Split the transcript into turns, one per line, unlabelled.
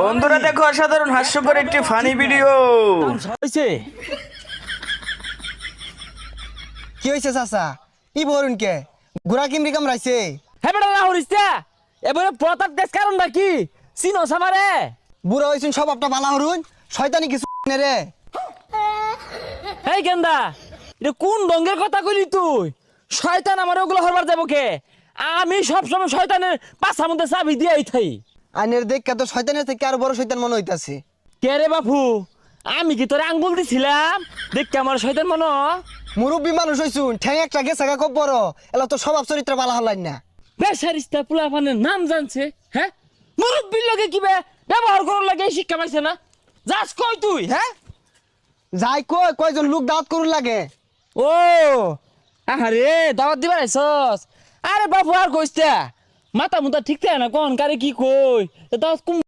বন্ধুরা দেখো অসাধারণ হাস্যকর একটি ফানি ভিডিও।
কি হয়েছে চাচা? ই বলুন কে গুড়া কিমরি কামড়াইছে?
হে বেটা না হরিস্তা এবারে প্রতাপ দেশ কারণ নাকি চিনো সামারে
বুড়া হয়েছেন সব আপনার বালা হরুন, শয়তানি কিছু নে রে।
এই গেন্দা এটা কোন ডঙ্গের কথা কইলি তুই? শয়তান আমার ওগুলো হরবার যাবো কে? আমি সব সময় শয়তানের পাছার মধ্যে চাবি দিয়ে থাই।
আইনের দেখ তো শয়তানের থেকে আরো বড় শয়তান মনে হইতাছে।
কে রে বাপু? আমি কি তোরে আঙ্গুল দিছিলাম দেখ আমার শয়তান মনে?
মুরব্বী মানুষ হইছুন, ঠ্যাং একটা গেছে খুব বড়, এলা তো স্বভাব চরিত্র বালা হলাই না।
বেসারিস্তা পোলাপানের নাম জানছে, হ্যাঁ? মুরব্বীর লগে কি ব্যবহার করার লাগে শিক্ষা পাইছে না? যাস কই তুই, হ্যাঁ?
যাই কয়জন লোক দাঁত করুন লাগে।
ও আরে দাওয়াত দিবার আইছস? আরে বাপু আর কইস্তা মাথা মুতা ঠিক থাকে না কোন কারে কি কই দাওয়াত